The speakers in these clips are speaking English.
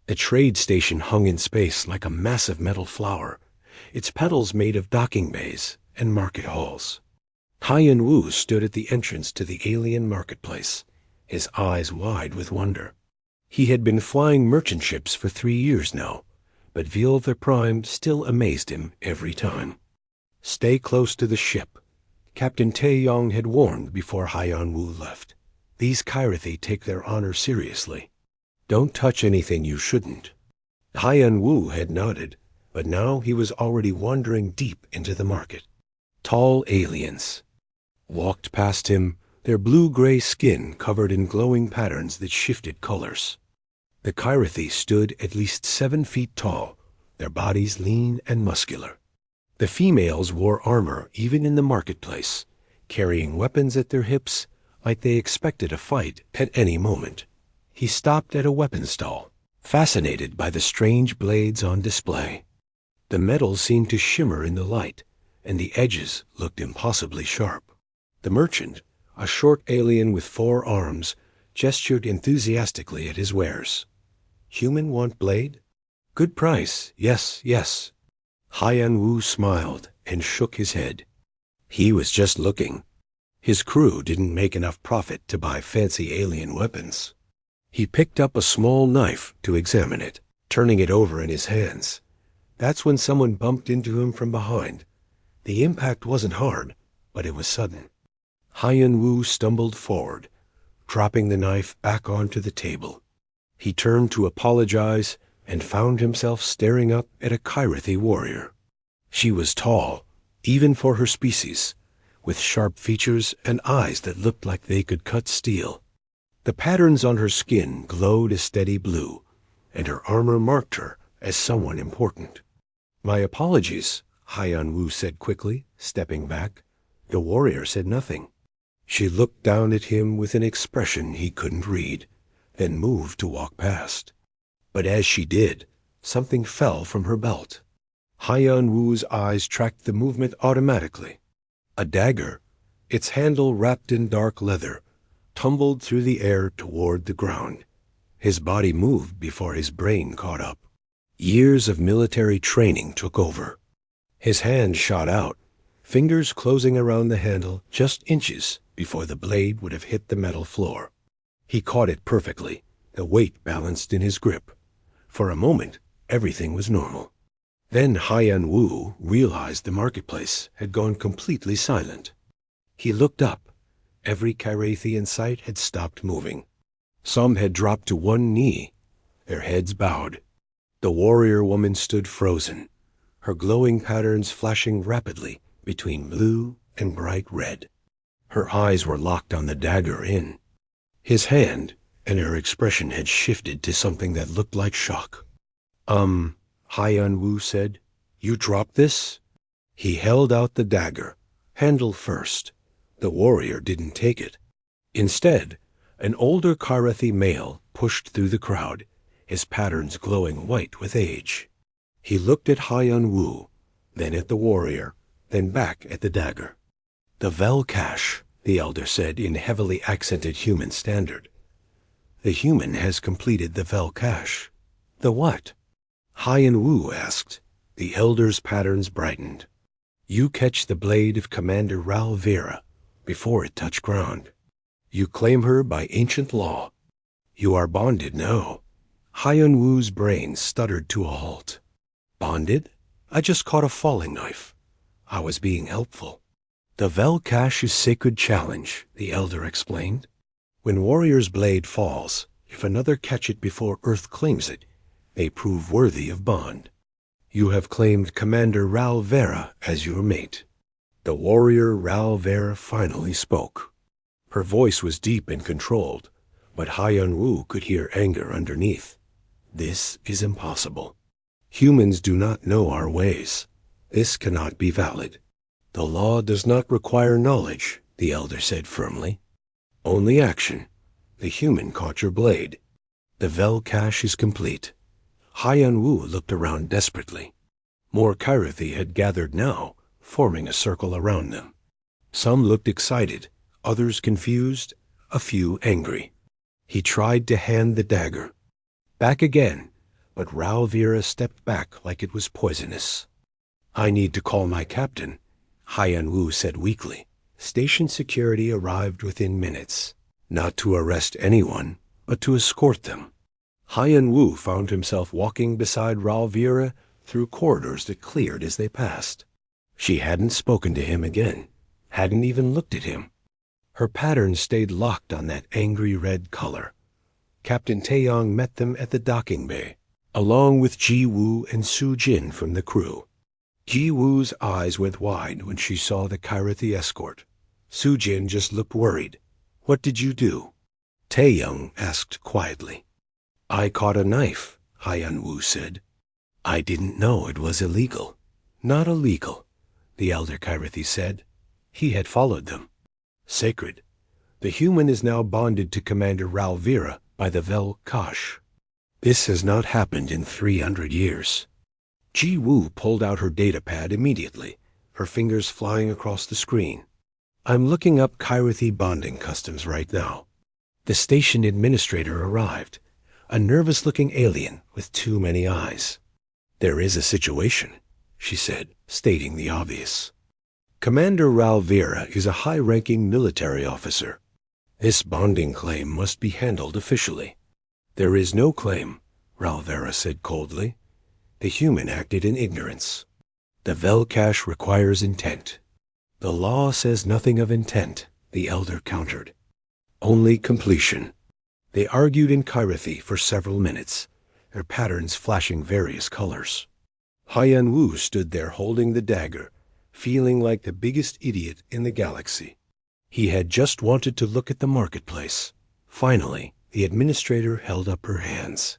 The trade station hung in space like a massive metal flower, its petals made of docking bays and market halls. Haiyan Wu stood at the entrance to the alien marketplace, his eyes wide with wonder. He had been flying merchant ships for 3 years now, but Ville the Prime still amazed him every time. Stay close to the ship. Captain Taeyong had warned before Haiyan Wu left. These Kyrithi take their honor seriously. Don't touch anything you shouldn't. Haiyan Wu had nodded, but now he was already wandering deep into the market. Tall aliens walked past him, their blue-gray skin covered in glowing patterns that shifted colors. The Kyrithi stood at least 7 feet tall, their bodies lean and muscular. The females wore armor even in the marketplace, carrying weapons at their hips like they expected a fight at any moment. He stopped at a weapon stall, fascinated by the strange blades on display. The metal seemed to shimmer in the light, and the edges looked impossibly sharp. The merchant, a short alien with 4 arms, gestured enthusiastically at his wares. Human want blade? Good price, yes, yes. Haiyan Wu smiled and shook his head. He was just looking. His crew didn't make enough profit to buy fancy alien weapons. He picked up a small knife to examine it, turning it over in his hands. That's when someone bumped into him from behind. The impact wasn't hard, but it was sudden. Haiyan Wu stumbled forward, dropping the knife back onto the table. He turned to apologize and found himself staring up at a Kyrithi warrior. She was tall, even for her species, with sharp features and eyes that looked like they could cut steel. The patterns on her skin glowed a steady blue, and her armor marked her as someone important. My apologies, Haiyan Wu said quickly, stepping back. The warrior said nothing. She looked down at him with an expression he couldn't read, then moved to walk past. But as she did, something fell from her belt. Haiyan Wu's eyes tracked the movement automatically. A dagger, its handle wrapped in dark leather, tumbled through the air toward the ground. His body moved before his brain caught up. Years of military training took over. His hand shot out, fingers closing around the handle just inches before the blade would have hit the metal floor. He caught it perfectly, the weight balanced in his grip. For a moment, everything was normal. Then Haiyan Wu realized the marketplace had gone completely silent. He looked up. Every Kyrithi in sight had stopped moving. Some had dropped to one knee, their heads bowed. The warrior woman stood frozen, her glowing patterns flashing rapidly between blue and bright red. Her eyes were locked on the dagger in his hand, and her expression had shifted to something that looked like shock. Haiyan Wu said, "You dropped this?" He held out the dagger, handle first. The warrior didn't take it. Instead, an older Kyrithi male pushed through the crowd, his patterns glowing white with age. He looked at Haiyan Wu, then at the warrior, then back at the dagger. "The Velcash," the elder said in heavily accented human standard. "The human has completed the Velcash." "The what?" Haiyan Wu asked. The elder's patterns brightened. "You catch the blade of Commander Ral Vera before it touched ground. You claim her by ancient law. You are bonded now." Haiyan Wu's brain stuttered to a halt. "Bonded? I just caught a falling knife. I was being helpful." "The Velcash is sacred challenge," the elder explained. "When warrior's blade falls, if another catch it before Earth claims it, they prove worthy of bond. You have claimed Commander Ral Vera as your mate." The warrior Ral Vera finally spoke. Her voice was deep and controlled, but Haiyan Wu could hear anger underneath. "This is impossible. Humans do not know our ways. This cannot be valid." "The law does not require knowledge," the elder said firmly. "Only action. The human caught your blade. The Velcash is complete." Haiyan Wu looked around desperately. More Kyrithi had gathered now, forming a circle around them. Some looked excited, others confused, a few angry. He tried to hand the dagger. Back again, but Ralvira stepped back like it was poisonous. "I need to call my captain," Haiyan Wu said weakly. Station security arrived within minutes, not to arrest anyone, but to escort them. Haiyan Wu found himself walking beside Ralvira through corridors that cleared as they passed. She hadn't spoken to him again, hadn't even looked at him. Her pattern stayed locked on that angry red color. Captain Taeyong met them at the docking bay, along with Ji Woo and Su Jin from the crew. Ji Woo's eyes went wide when she saw the Kyrithi escort. Su Jin just looked worried. "What did you do?" Taeyong asked quietly. "I caught a knife," Haiyan Wu said. "I didn't know it was illegal." "Not illegal," the elder Kyrithi said. He had followed them. "Sacred. The human is now bonded to Commander Ralvira by the Vel Kosh. This has not happened in 300 years. Ji Woo pulled out her datapad immediately, her fingers flying across the screen. "I'm looking up Kyrithi bonding customs right now." The station administrator arrived, a nervous-looking alien with too many eyes. "There is a situation," she said, stating the obvious. "Commander Ralvira is a high-ranking military officer. This bonding claim must be handled officially." "There is no claim," Ralvira said coldly. The human acted in ignorance. "The Velcash requires intent." "The law says nothing of intent," the elder countered. "Only completion." They argued in Kyrithi for several minutes, their patterns flashing various colors. Haiyan Wu stood there holding the dagger, feeling like the biggest idiot in the galaxy. He had just wanted to look at the marketplace. Finally, the administrator held up her hands.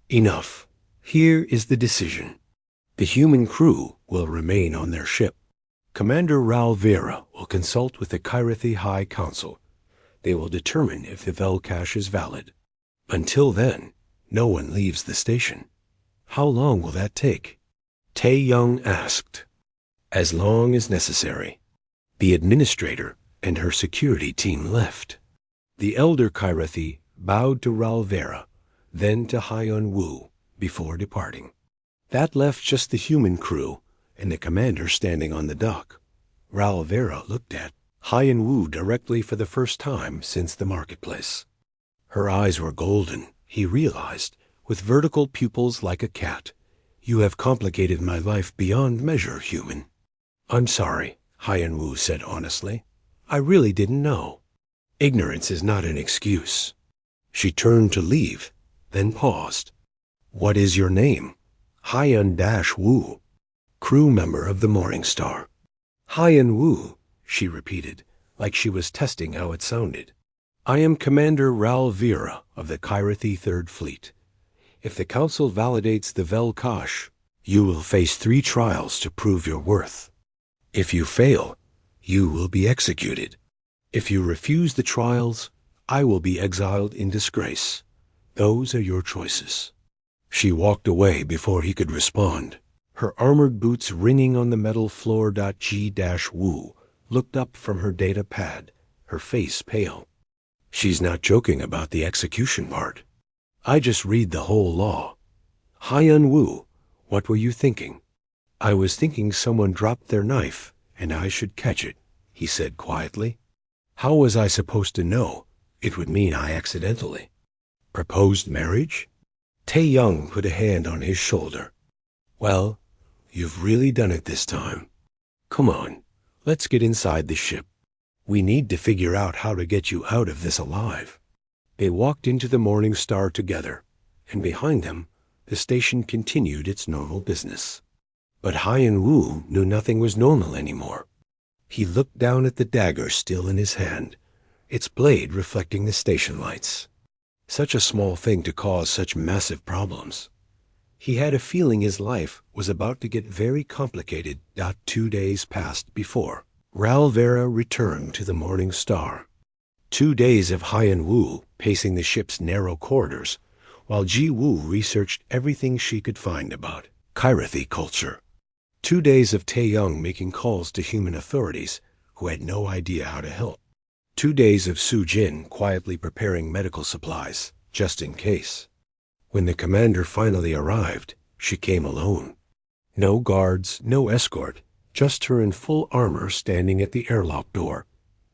"Enough. Here is the decision. The human crew will remain on their ship. Commander Ralvira will consult with the Kyrithi High Council. They will determine if the Velcash is valid. Until then, no one leaves the station." "How long will that take?" Taeyong asked. "As long as necessary." The administrator and her security team left. The elder Kyrithi bowed to Ralvira, then to Haiyan Wu, before departing. That left just the human crew and the commander standing on the dock. Ralvira looked at Haiyan Wu directly for the first time since the marketplace. Her eyes were golden, he realized, with vertical pupils like a cat. "You have complicated my life beyond measure, human." "I'm sorry," Haiyan Wu said honestly. "I really didn't know." "Ignorance is not an excuse." She turned to leave, then paused. "What is your name?" Haiyan-Wu, crew member of the Morning Star. "Haiyan Wu," she repeated, like she was testing how it sounded. "I am Commander Ralvira of the Kyrithi Third Fleet. If the Council validates the Velcash, you will face 3 trials to prove your worth. If you fail, you will be executed. If you refuse the trials, I will be exiled in disgrace. Those are your choices." She walked away before he could respond. Her armored boots ringing on the metal floor. Ji-Wu looked up from her data pad, her face pale. "She's not joking about the execution part. I just read the whole law." "Haiyan Wu, what were you thinking?" "I was thinking someone dropped their knife, and I should catch it," he said quietly. "How was I supposed to know? It would mean I accidentally." "Proposed marriage?" Taeyong put a hand on his shoulder. "Well, you've really done it this time. Come on, let's get inside the ship. We need to figure out how to get you out of this alive." They walked into the Morning Star together, and behind them, the station continued its normal business. But Haiyan Wu knew nothing was normal anymore. He looked down at the dagger still in his hand, its blade reflecting the station lights. Such a small thing to cause such massive problems. He had a feeling his life was about to get very complicated. 2 days passed before Ralvira returned to the Morning Star. 2 days of Haiyan Wu pacing the ship's narrow corridors, while Ji Woo researched everything she could find about Kyrithi culture. 2 days of Taeyong making calls to human authorities who had no idea how to help. 2 days of Su Jin quietly preparing medical supplies, just in case. When the commander finally arrived, she came alone. No guards, no escort, just her in full armor standing at the airlock door.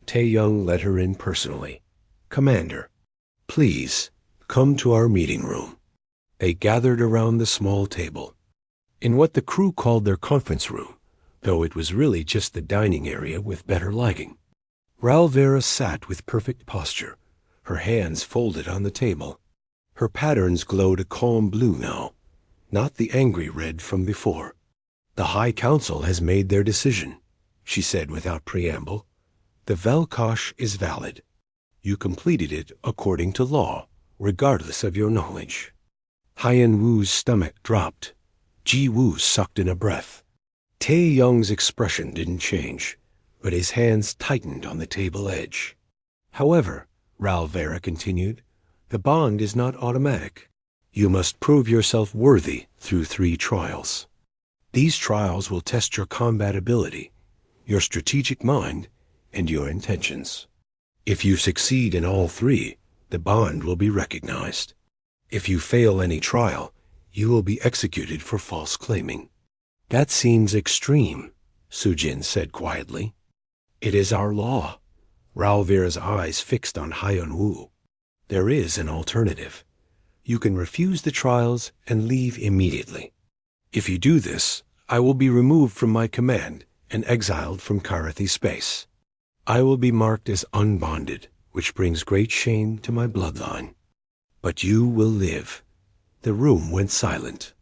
Tae-young led her in personally. "Commander, please, come to our meeting room." They gathered around the small table, in what the crew called their conference room, though it was really just the dining area with better lighting. Ralvera sat with perfect posture, her hands folded on the table. Her patterns glowed a calm blue now, not the angry red from before. "The High Council has made their decision," she said without preamble. "The Velkosh is valid. You completed it according to law, regardless of your knowledge." Hyen Wu's stomach dropped. Ji Woo sucked in a breath. Tae-young's expression didn't change, but his hands tightened on the table edge. "However," Ralvera continued, "the bond is not automatic. You must prove yourself worthy through 3 trials. These trials will test your combat ability, your strategic mind, and your intentions. If you succeed in all 3, the bond will be recognized. If you fail any trial, you will be executed for false claiming." "That seems extreme," Sujin said quietly. "It is our law." Ralvera's eyes fixed on Hyen Wu. "There is an alternative. You can refuse the trials and leave immediately. If you do this, I will be removed from my command and exiled from Karathi space. I will be marked as unbonded, which brings great shame to my bloodline. But you will live." The room went silent.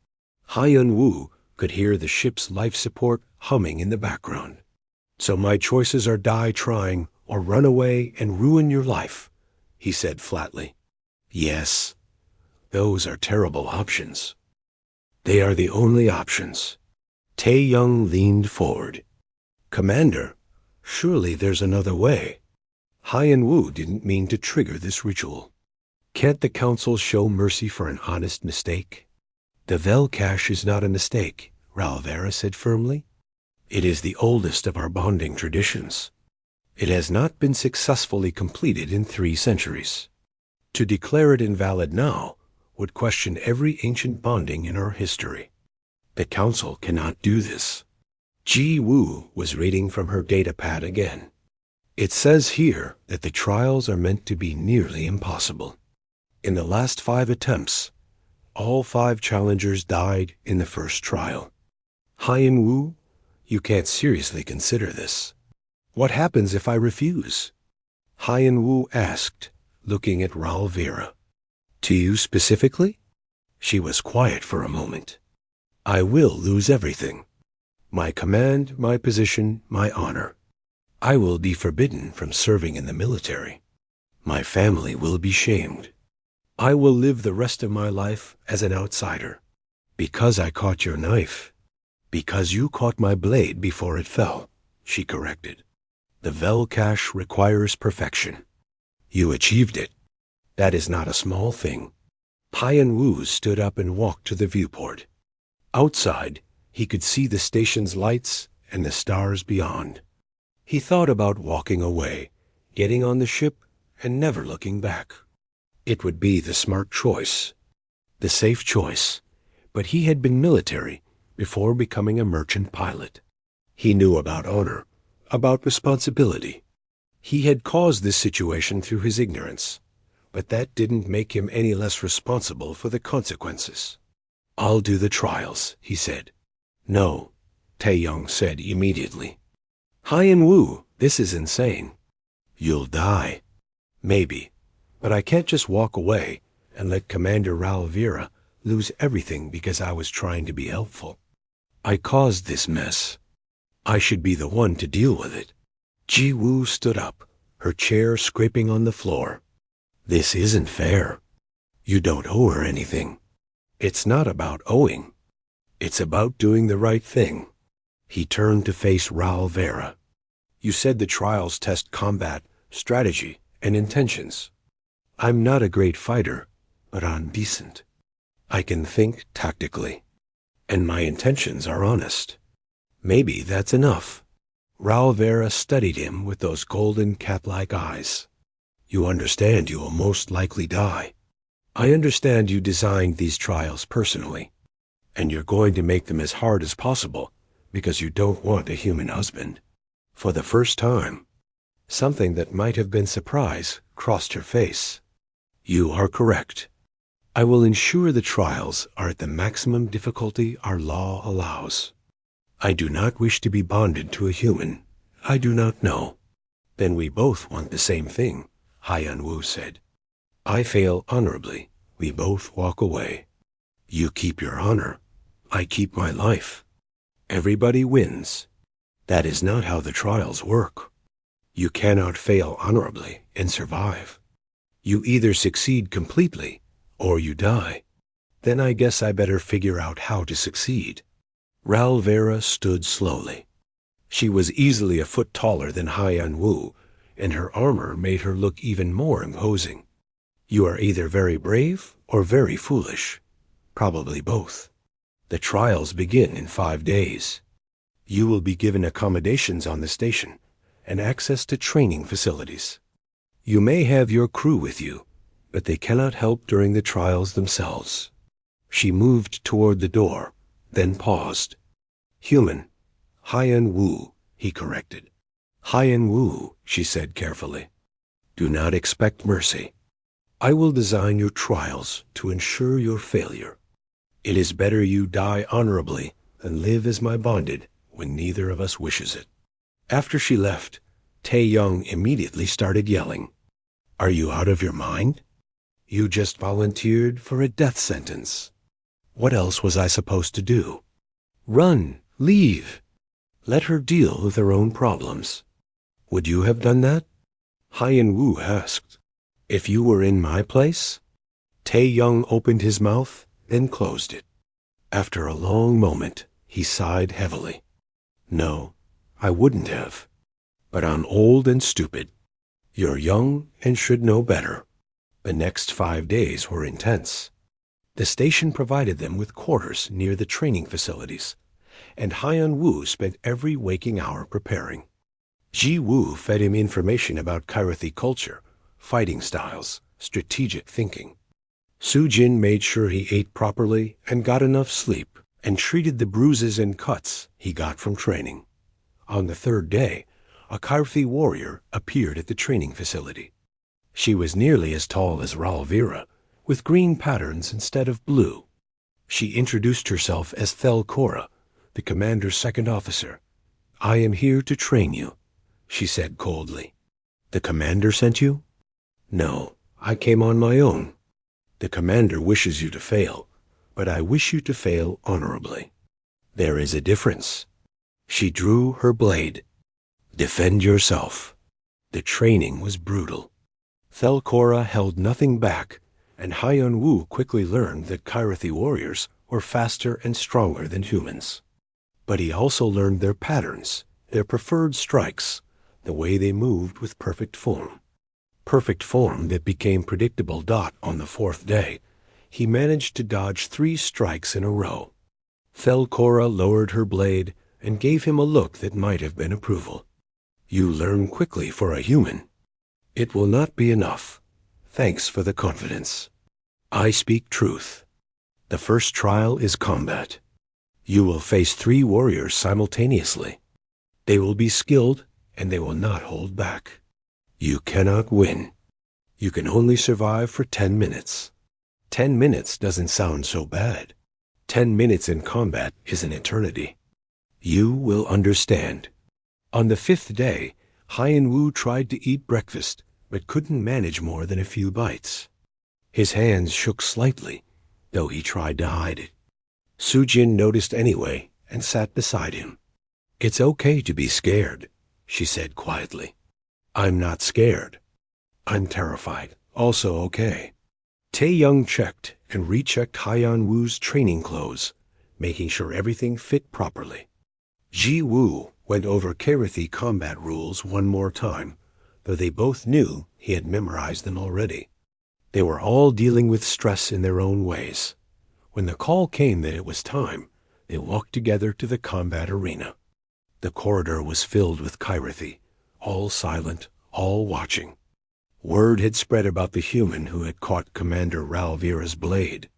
Hyen Wu could hear the ship's life support humming in the background. "So my choices are die trying or run away and ruin your life," he said flatly. "Yes, those are terrible options. They are the only options." Tae-young leaned forward. "Commander, surely there's another way." Hyen Wu didn't mean to trigger this ritual. "Can't the council show mercy for an honest mistake?" "The Velkash is not a mistake," Ralvera said firmly. "It is the oldest of our bonding traditions. It has not been successfully completed in 3 centuries. To declare it invalid now would question every ancient bonding in our history. The council cannot do this." Ji Woo was reading from her data pad again. "It says here that the trials are meant to be nearly impossible. In the last 5 attempts, all 5 challengers died in the first trial. Hyen Wu, you can't seriously consider this. What happens if I refuse?" Hyen Wu asked, looking at Ralvera. "To you specifically?" She was quiet for a moment. "I will lose everything. My command, my position, my honor. I will be forbidden from serving in the military. My family will be shamed. I will live the rest of my life as an outsider. Because I caught your knife. Because you caught my blade before it fell," she corrected. "The Velkash requires perfection. You achieved it. That is not a small thing." Hyen Wu stood up and walked to the viewport. Outside, he could see the station's lights and the stars beyond. He thought about walking away, getting on the ship, and never looking back. It would be the smart choice, the safe choice, but he had been military before becoming a merchant pilot. He knew about honor, about responsibility. He had caused this situation through his ignorance, but that didn't make him any less responsible for the consequences. "I'll do the trials," he said. "No," Tae-young said immediately. "Hyen Wu, this is insane." "You'll die." "Maybe, but I can't just walk away and let Commander Ralvera lose everything because I was trying to be helpful. I caused this mess. I should be the one to deal with it." Ji Woo stood up, her chair scraping on the floor. "This isn't fair. You don't owe her anything." "It's not about owing. It's about doing the right thing." He turned to face Ralvera. "You said the trials test combat, strategy, and intentions. I'm not a great fighter, but I'm decent. I can think tactically, and my intentions are honest. Maybe that's enough." Ralvera studied him with those golden cat-like eyes. "You understand you will most likely die. I understand you designed these trials personally, and you're going to make them as hard as possible because you don't want a human husband. For the first time, something that might have been surprise crossed her face. You are correct. I will ensure the trials are at the maximum difficulty our law allows. I do not wish to be bonded to a human I do not know. Then we both want the same thing, Haiyan Wu said. I fail honorably. We both walk away. You keep your honor. I keep my life. Everybody wins. That is not how the trials work. You cannot fail honorably and survive. You either succeed completely or you die. Then I guess I better figure out how to succeed. Ralvera stood slowly. She was easily a foot taller than Haiyan Wu, and her armor made her look even more imposing. You are either very brave or very foolish. Probably both. The trials begin in 5 days. You will be given accommodations on the station and access to training facilities. You may have your crew with you, but they cannot help during the trials themselves. She moved toward the door, then paused. Human. Haiyan Wu, he corrected. Haiyan Wu, she said carefully. Do not expect mercy. I will design your trials to ensure your failure. It is better you die honorably than live as my bonded when neither of us wishes it. After she left, Tae-young immediately started yelling. Are you out of your mind? You just volunteered for a death sentence. What else was I supposed to do? Run, leave. Let her deal with her own problems. Would you have done that? Haiyan Wu asked. If you were in my place? Tae-young opened his mouth, then closed it. After a long moment, he sighed heavily. No, I wouldn't have. But I'm old and stupid. You're young and should know better. The next 5 days were intense. The station provided them with quarters near the training facilities, and Haiyan Wu spent every waking hour preparing. Ji Wu fed him information about Kyrathi culture, fighting styles, strategic thinking. Su-jin made sure he ate properly and got enough sleep, and treated the bruises and cuts he got from training. On the 3rd day, a Kyrathi warrior appeared at the training facility. She was nearly as tall as Ralvera, with green patterns instead of blue. She introduced herself as Thelcora, the commander's second officer. I am here to train you, she said coldly. The commander sent you? No, I came on my own. The commander wishes you to fail, but I wish you to fail honorably. There is a difference. She drew her blade. Defend yourself. The training was brutal. Thelcora held nothing back, and Haiyan Wu quickly learned that Kyrathi warriors were faster and stronger than humans. But he also learned their patterns, their preferred strikes, the way they moved with perfect form. Perfect form that became predictable. On the 4th day, he managed to dodge 3 strikes in a row. Thelcora lowered her blade and gave him a look that might have been approval. You learn quickly for a human. It will not be enough. Thanks for the confidence. I speak truth. The first trial is combat. You will face 3 warriors simultaneously. They will be skilled, and they will not hold back. You cannot win. You can only survive for 10 minutes. 10 minutes doesn't sound so bad. 10 minutes in combat is an eternity. You will understand. On the 5th day, Haiyan Wu tried to eat breakfast, but couldn't manage more than a few bites. His hands shook slightly, though he tried to hide it. Su-jin noticed anyway and sat beside him. It's okay to be scared, she said quietly. I'm not scared. I'm terrified. Also okay. Tae-young checked and rechecked Haiyan Wu's training clothes, making sure everything fit properly. Ji Wu went over Kyrathi combat rules one more time, though they both knew he had memorized them already. They were all dealing with stress in their own ways. When the call came that it was time, they walked together to the combat arena. The corridor was filled with Kyrathi, all silent, all watching. Word had spread about the human who had caught Commander Ralvira's blade.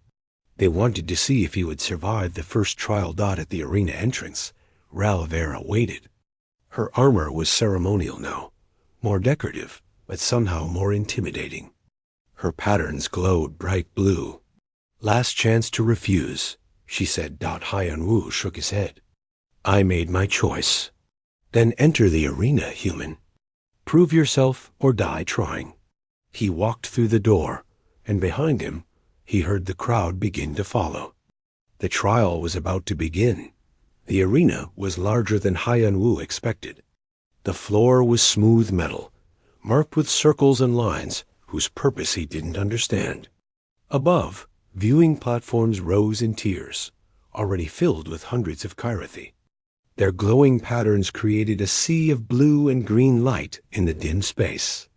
They wanted to see if he would survive the first trial. At the arena entrance, Ralvira waited. Her armor was ceremonial now, more decorative, but somehow more intimidating. Her patterns glowed bright blue. "Last chance to refuse," she said. Hyan Wu shook his head. "I made my choice." "Then enter the arena, human. Prove yourself or die trying." He walked through the door, and behind him, he heard the crowd begin to follow. The trial was about to begin. The arena was larger than Hyan Wu expected. The floor was smooth metal, marked with circles and lines whose purpose he didn't understand. Above, viewing platforms rose in tiers, already filled with hundreds of Kyrathi. Their glowing patterns created a sea of blue and green light in the dim space.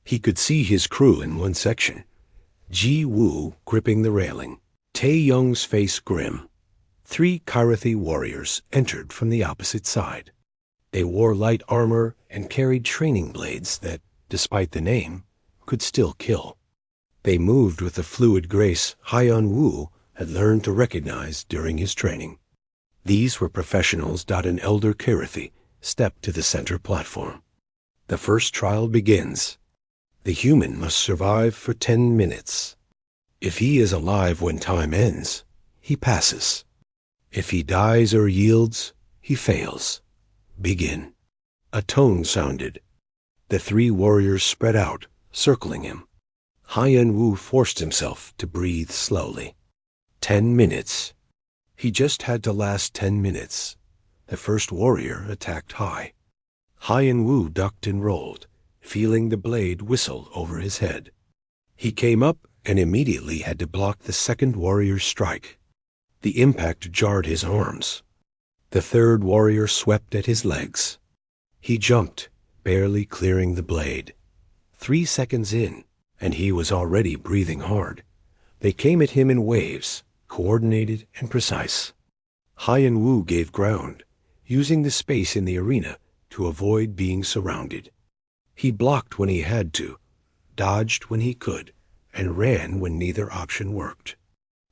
He could see his crew in one section, Ji Wu gripping the railing, Tae Young's face grim. 3 Kyrathi warriors entered from the opposite side. They wore light armor and carried training blades that, despite the name, could still kill. They moved with the fluid grace Hyan Wu had learned to recognize during his training. These were professionals. An elder Kyrathi stepped to the center platform. The first trial begins. The human must survive for 10 minutes. If he is alive when time ends, he passes. If he dies or yields, he fails. Begin. A tone sounded. The 3 warriors spread out, circling him. Hyan Wu forced himself to breathe slowly. 10 minutes. He just had to last 10 minutes. The first warrior attacked high. Hyan Wu ducked and rolled, feeling the blade whistle over his head. He came up and immediately had to block the second warrior's strike. The impact jarred his arms. The third warrior swept at his legs. He jumped, barely clearing the blade. 3 seconds in, and he was already breathing hard. They came at him in waves, coordinated and precise. Hyan Wu gave ground, using the space in the arena to avoid being surrounded. He blocked when he had to, dodged when he could, and ran when neither option worked.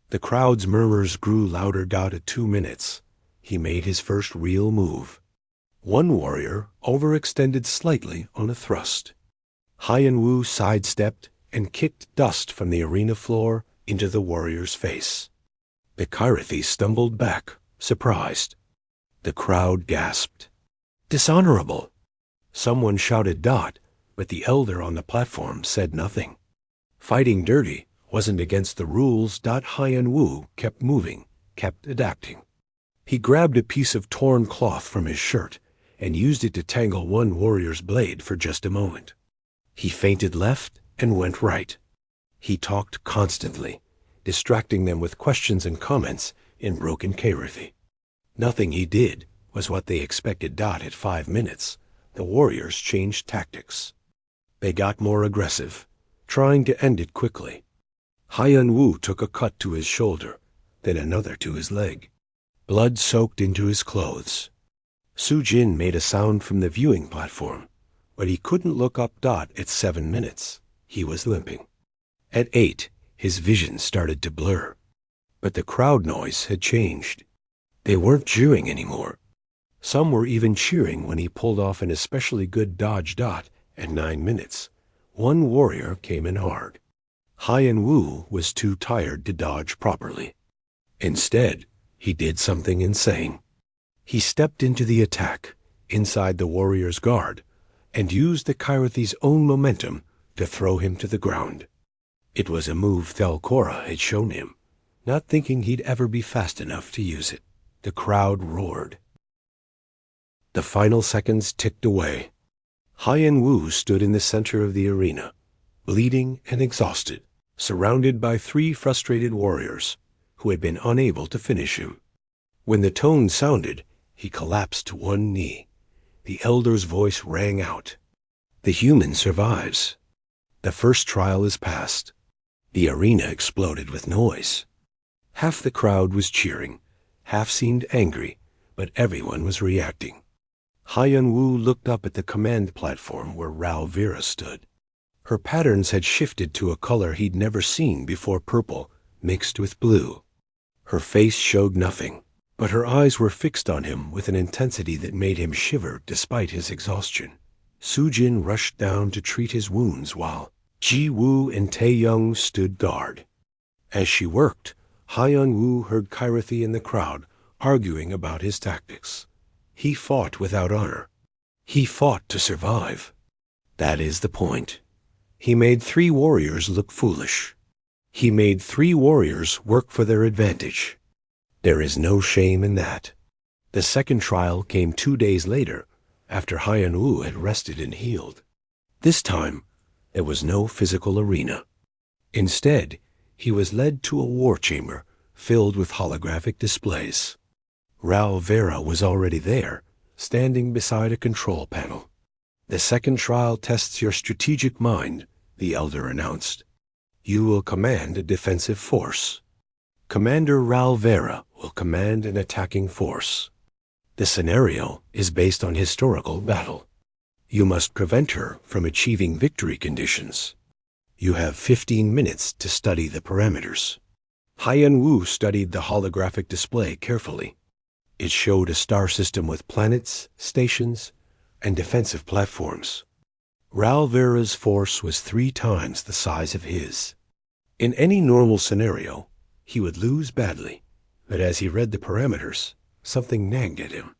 The crowd's murmurs grew louder. At 2 minutes, he made his first real move. One warrior overextended slightly on a thrust. Hyan Wu sidestepped and kicked dust from the arena floor into the warrior's face. The Kyrathi stumbled back, surprised. The crowd gasped. "Dishonorable!" Someone shouted but the elder on the platform said nothing. Fighting dirty wasn't against the rules. Hyan Wu kept moving, kept adapting. He grabbed a piece of torn cloth from his shirt and used it to tangle one warrior's blade for just a moment. He feinted left and went right. He talked constantly, distracting them with questions and comments in broken Kyrathi. Nothing he did was what they expected. At 5 minutes, the warriors changed tactics. They got more aggressive, trying to end it quickly. Hyan Wu took a cut to his shoulder, then another to his leg. Blood soaked into his clothes. Su Jin made a sound from the viewing platform, but he couldn't look up. At 7 minutes, he was limping. At 8, his vision started to blur. But the crowd noise had changed. They weren't cheering anymore. Some were even cheering when he pulled off an especially good dodge. At 9 minutes, one warrior came in hard. Hyan Wu was too tired to dodge properly. Instead, he did something insane. He stepped into the attack, inside the warrior's guard, and used the Kyrathi's own momentum to throw him to the ground. It was a move Thelcora had shown him, not thinking he'd ever be fast enough to use it. The crowd roared. The final seconds ticked away. Hyan Wu stood in the center of the arena, bleeding and exhausted, surrounded by 3 frustrated warriors who had been unable to finish him. When the tone sounded, he collapsed to one knee. The elder's voice rang out. "The human survives. The first trial is past." The arena exploded with noise. Half the crowd was cheering, half seemed angry, but everyone was reacting. Hyan Wu looked up at the command platform where Ralvira stood. Her patterns had shifted to a color he'd never seen before, purple mixed with blue. Her face showed nothing, but her eyes were fixed on him with an intensity that made him shiver despite his exhaustion. Sujin rushed down to treat his wounds while Ji Woo and Tae-young stood guard. As she worked, Hyun-woo heard Kairathy in the crowd arguing about his tactics. He fought without honor. He fought to survive. That is the point. He made 3 warriors look foolish. He made 3 warriors work for their advantage. There is no shame in that. The second trial came 2 days later, after Hyun-woo had rested and healed. This time, there was no physical arena. Instead, he was led to a war chamber filled with holographic displays. Ral Vera was already there, standing beside a control panel. "The second trial tests your strategic mind," the elder announced. "You will command a defensive force. Commander Ral Vera will command an attacking force. The scenario is based on historical battle. You must prevent her from achieving victory conditions. You have 15 minutes to study the parameters." Hyun-woo studied the holographic display carefully. It showed a star system with planets, stations, and defensive platforms. Ral Vera's force was 3 times the size of his. In any normal scenario, he would lose badly, but as he read the parameters, something nagged at him.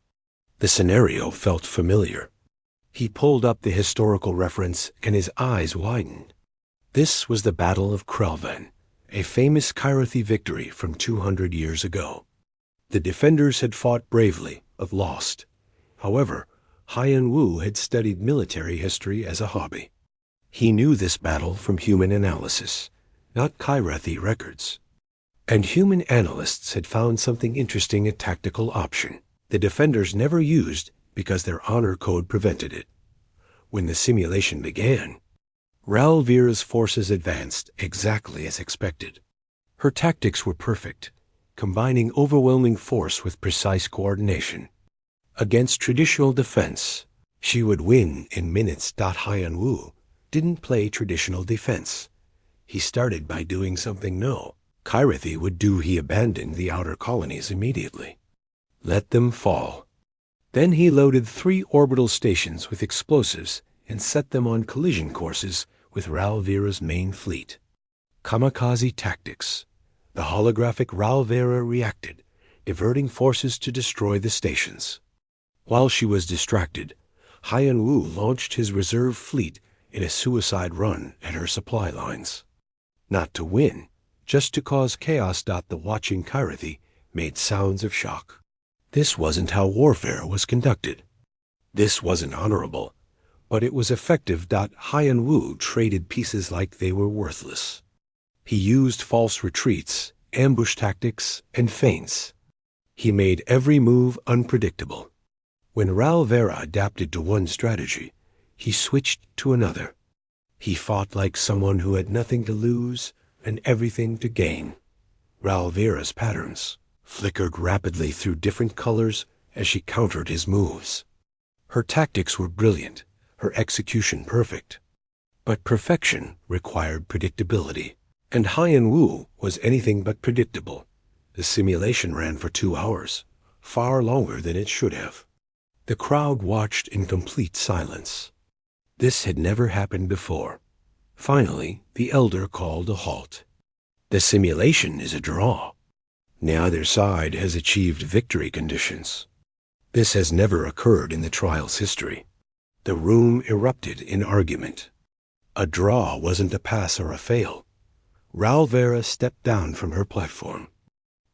The scenario felt familiar. He pulled up the historical reference and his eyes widened. This was the Battle of Krelvan, a famous Kairathy victory from 200 years ago. The defenders had fought bravely, but lost. However, Hyun-woo had studied military history as a hobby. He knew this battle from human analysis, not Kairathy records. And human analysts had found something interesting: a tactical option the defenders never used because their honor code prevented it. When the simulation began, Ral Vera's forces advanced exactly as expected. Her tactics were perfect, combining overwhelming force with precise coordination. Against traditional defense, she would win in minutes. Hyun-woo didn't play traditional defense. He started by doing something Kairathy would do. He abandoned the outer colonies immediately. Let them fall. Then he loaded 3 orbital stations with explosives and set them on collision courses with Ral Vera's main fleet. Kamikaze tactics. The holographic Ral Vera reacted, diverting forces to destroy the stations. While she was distracted, Hyun-woo launched his reserve fleet in a suicide run at her supply lines. Not to win, just to cause chaos. The watching Kairathy made sounds of shock. This wasn't how warfare was conducted. This wasn't honorable, but it was effective. Hyun-woo traded pieces like they were worthless. He used false retreats, ambush tactics, and feints. He made every move unpredictable. When Ral Vera adapted to one strategy, he switched to another. He fought like someone who had nothing to lose and everything to gain. Ral Vera's patterns flickered rapidly through different colors as she countered his moves. Her tactics were brilliant, her execution perfect. But perfection required predictability, and Hyun-woo was anything but predictable. The simulation ran for 2 hours, far longer than it should have. The crowd watched in complete silence. This had never happened before. Finally, the elder called a halt. "The simulation is a draw. Neither side has achieved victory conditions. This has never occurred in the trial's history." The room erupted in argument. A draw wasn't a pass or a fail. Ral Vera stepped down from her platform.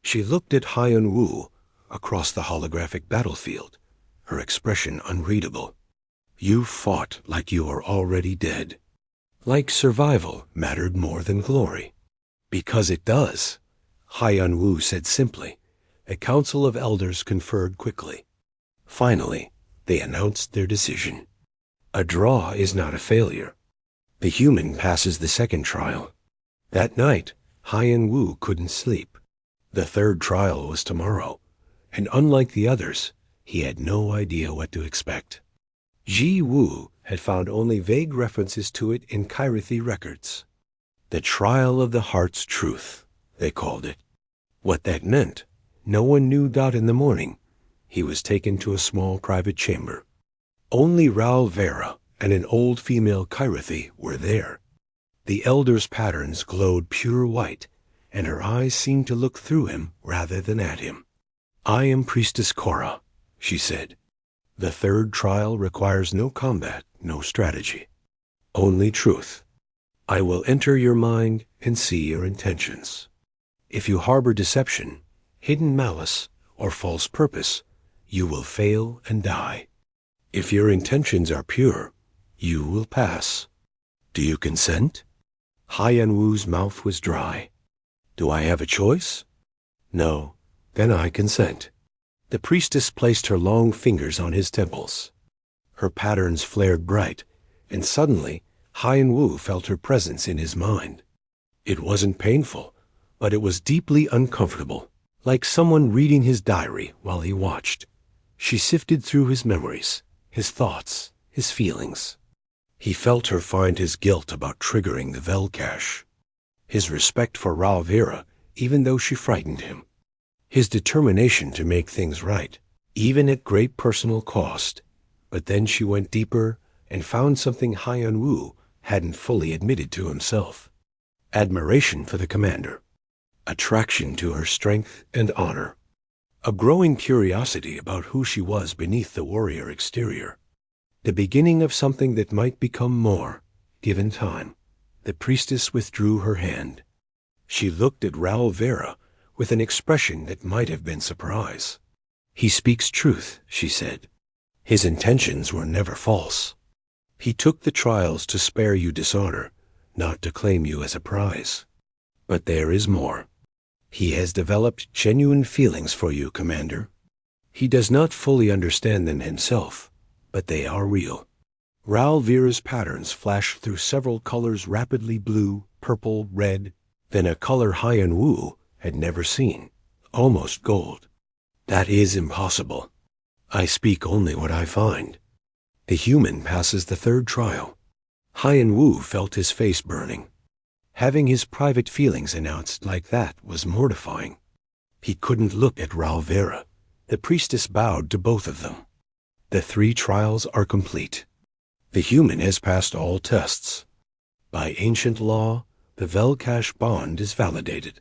She looked at Hyun-woo across the holographic battlefield, her expression unreadable. "You fought like you were already dead. Like survival mattered more than glory." "Because it does," Hyun-woo said simply. A council of elders conferred quickly. Finally, they announced their decision. A draw is not a failure. The human passes the second trial. That night, Hyun-woo couldn't sleep. The third trial was tomorrow, and unlike the others, he had no idea what to expect. Ji Wu had found only vague references to it in Kyrithi records. The trial of the heart's truth, they called it. What that meant, no one knew. In the morning, he was taken to a small private chamber. Only Raul Vera and an old female Kyrithi were there. The elder's patterns glowed pure white, and her eyes seemed to look through him rather than at him. "I am Priestess Cora," she said. "The third trial requires no combat, no strategy. Only truth. I will enter your mind and see your intentions. If you harbor deception, hidden malice, or false purpose, you will fail and die. If your intentions are pure, you will pass. Do you consent?" Haiyan Wu's mouth was dry. "Do I have a choice?" "No. Then I consent." The priestess placed her long fingers on his temples. Her patterns flared bright, and suddenly Haiyan Wu felt her presence in his mind. It wasn't painful, but it was deeply uncomfortable, like someone reading his diary while he watched. She sifted through his memories, his thoughts, his feelings. He felt her find his guilt about triggering the Velcash, his respect for Raul Vera, even though she frightened him, his determination to make things right, even at great personal cost. But then she went deeper and found something Haiyan Wu hadn't fully admitted to himself: admiration for the commander, attraction to her strength and honor, a growing curiosity about who she was beneath the warrior exterior. The beginning of something that might become more, given time. The priestess withdrew her hand. She looked at Raul Vera with an expression that might have been surprise. "He speaks truth," she said. "His intentions were never false. He took the trials to spare you dishonor, not to claim you as a prize. But there is more. He has developed genuine feelings for you, Commander. He does not fully understand them himself, but they are real." Raul Vera's patterns flashed through several colors rapidly: blue, purple, red, then a color Haiyan Wu had never seen, almost gold. "That is impossible. I speak only what I find. The human passes the third trial." Haiyan Wu felt his face burning. Having his private feelings announced like that was mortifying. He couldn't look at Raul Vera. The priestess bowed to both of them. "The 3 trials are complete. The human has passed all tests. By ancient law, the Velcash bond is validated.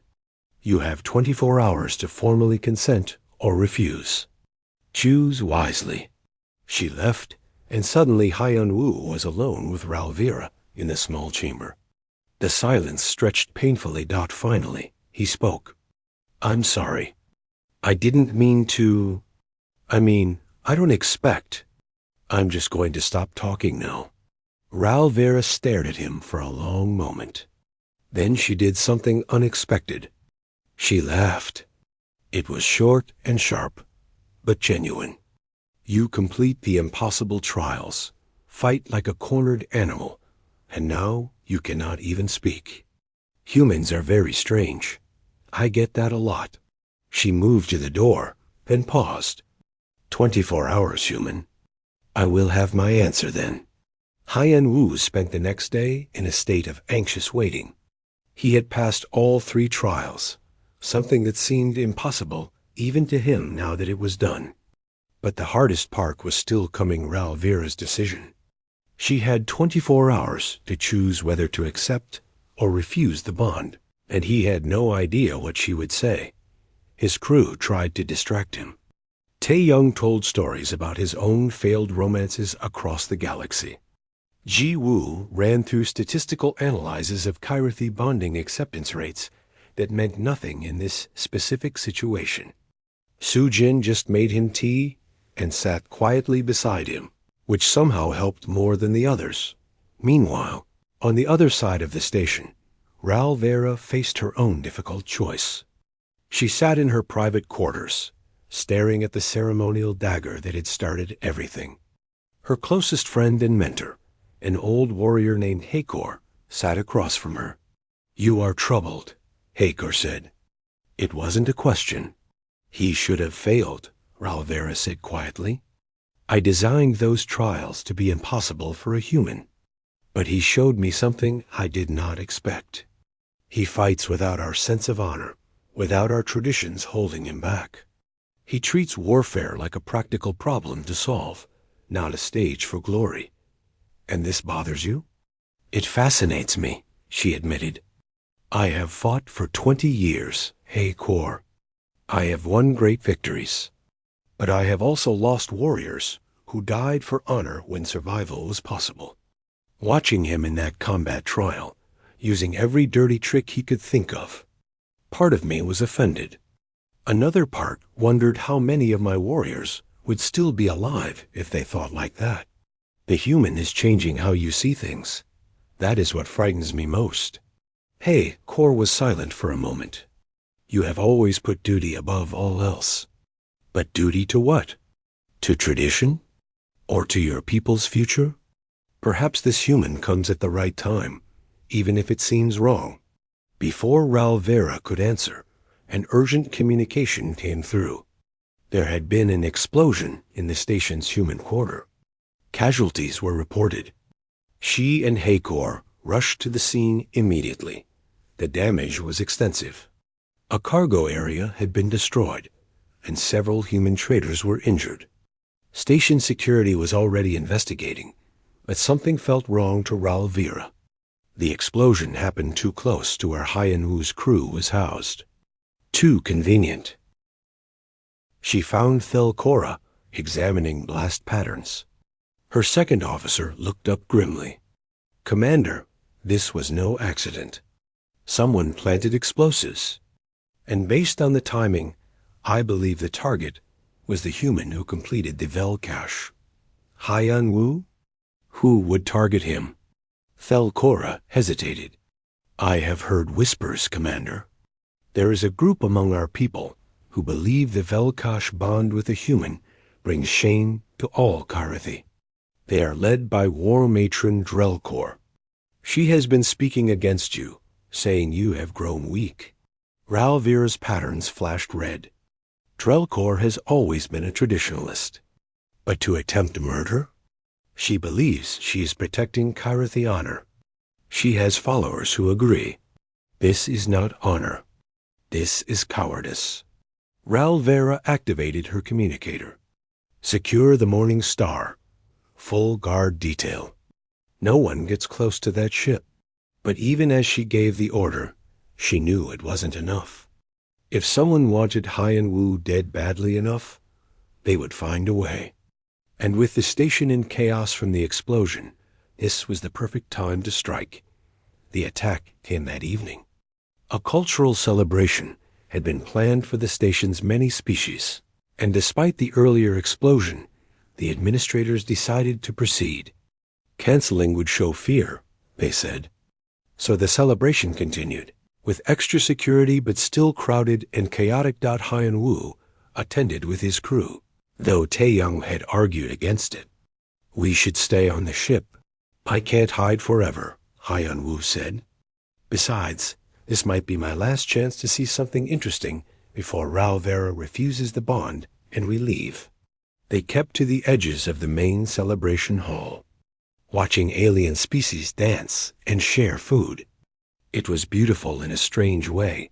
You have 24 hours to formally consent or refuse. Choose wisely." She left, and suddenly Haiyan Wu was alone with Raul Vera in the small chamber. The silence stretched painfully. Finally, he spoke. "I'm sorry. I didn't mean to... I don't expect... I'm just going to stop talking now." Raul Vera stared at him for a long moment. Then she did something unexpected. She laughed. It was short and sharp, but genuine. "You complete the impossible trials, fight like a cornered animal, and now you cannot even speak. Humans are very strange. I get that a lot." She moved to the door, then paused. 24 hours, human. I will have my answer then." Haiyan Wu spent the next day in a state of anxious waiting. He had passed all 3 trials, something that seemed impossible even to him now that it was done. But the hardest part was still coming: Raul Vera's decision. She had 24 hours to choose whether to accept or refuse the bond, and he had no idea what she would say. His crew tried to distract him. Tae Young told stories about his own failed romances across the galaxy. Ji Wu ran through statistical analyses of Kyrithi bonding acceptance rates that meant nothing in this specific situation. Su Jin just made him tea and sat quietly beside him, which somehow helped more than the others. Meanwhile, on the other side of the station, Raul Vera faced her own difficult choice. She sat in her private quarters, staring at the ceremonial dagger that had started everything. Her closest friend and mentor, an old warrior named Hakor, sat across from her. "You are troubled," Hakor said. It wasn't a question. "He should have failed," Raul Vera said quietly. I designed those trials to be impossible for a human. But he showed me something I did not expect. He fights without our sense of honor, without our traditions holding him back. He treats warfare like a practical problem to solve, not a stage for glory. And this bothers you? It fascinates me, she admitted. I have fought for 20 years, hey Kor. I have won great victories. But I have also lost warriors who died for honor when survival was possible. Watching him in that combat trial, using every dirty trick he could think of, part of me was offended. Another part wondered how many of my warriors would still be alive if they thought like that. The human is changing how you see things. That is what frightens me most. Hey, Kor was silent for a moment. You have always put duty above all else. But duty to what? To tradition? Or to your people's future? Perhaps this human comes at the right time, even if it seems wrong. Before Ral Vera could answer, an urgent communication came through. There had been an explosion in the station's human quarter. Casualties were reported. She and Hakor rushed to the scene immediately. The damage was extensive. A cargo area had been destroyed, and several human traders were injured. Station security was already investigating, but something felt wrong to Ral Vera. The explosion happened too close to where Hyan Wu's crew was housed. Too convenient. She found Thelcora examining blast patterns. Her second officer looked up grimly. Commander, this was no accident. Someone planted explosives. And based on the timing, I believe the target was the human who completed the Vel cache. Hyan Wu? Who would target him? Thelcora hesitated. I have heard whispers, Commander. There is a group among our people who believe the Vel cache bond with a human brings shame to all Karathi. They are led by War Matron Drelkor. She has been speaking against you, saying you have grown weak. Ral Vera's patterns flashed red. Drelkor has always been a traditionalist. But to attempt murder? She believes she is protecting Karathi honor. She has followers who agree. This is not honor. This is cowardice. Ral Vera activated her communicator. Secure the Morning Star. Full guard detail. No one gets close to that ship. But even as she gave the order, she knew it wasn't enough. If someone wanted Hyan Wu dead badly enough, they would find a way. And with the station in chaos from the explosion, this was the perfect time to strike. The attack came that evening. A cultural celebration had been planned for the station's many species, and despite the earlier explosion, the administrators decided to proceed. Canceling would show fear, they said. So the celebration continued, with extra security but still crowded and chaotic. Hyan Wu attended with his crew, though Taeyong had argued against it. We should stay on the ship. I can't hide forever, Hyan Wu said. Besides, this might be my last chance to see something interesting before Ral Vera refuses the bond and we leave. They kept to the edges of the main celebration hall, watching alien species dance and share food. It was beautiful in a strange way,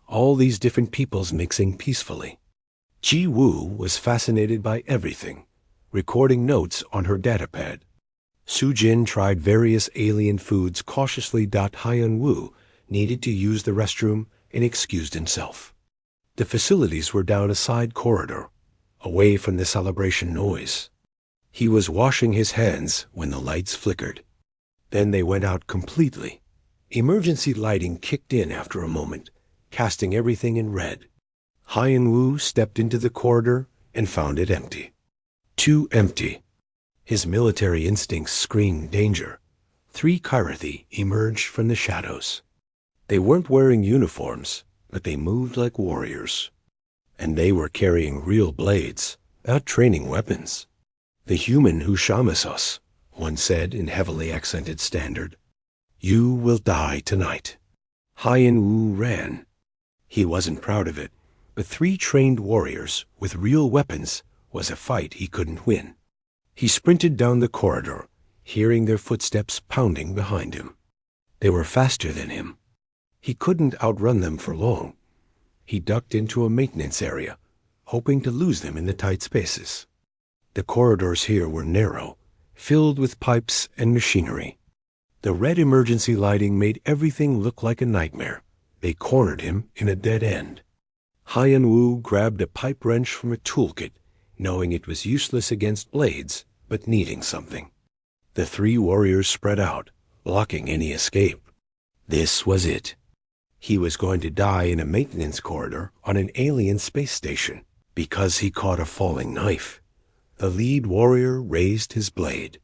all these different peoples mixing peacefully. Ji Wu was fascinated by everything, recording notes on her datapad. Su Jin tried various alien foods cautiously. Hyan Wu needed to use the restroom and excused himself. The facilities were down a side corridor, away from the celebration noise. He was washing his hands when the lights flickered. Then they went out completely. Emergency lighting kicked in after a moment, casting everything in red. Hyan Wu stepped into the corridor and found it empty. Too empty. His military instincts screamed danger. 3 Karathi emerged from the shadows. They weren't wearing uniforms, but they moved like warriors. And they were carrying real blades, not training weapons. The human who shamas us, one said in heavily accented standard. You will die tonight. Hyan Wu ran. He wasn't proud of it, but 3 trained warriors with real weapons was a fight he couldn't win. He sprinted down the corridor, hearing their footsteps pounding behind him. They were faster than him. He couldn't outrun them for long. He ducked into a maintenance area, hoping to lose them in the tight spaces. The corridors here were narrow, filled with pipes and machinery. The red emergency lighting made everything look like a nightmare. They cornered him in a dead end. Hyan Wu grabbed a pipe wrench from a toolkit, knowing it was useless against blades, but needing something. The three warriors spread out, blocking any escape. This was it. He was going to die in a maintenance corridor on an alien space station because he caught a falling knife. The lead warrior raised his blade.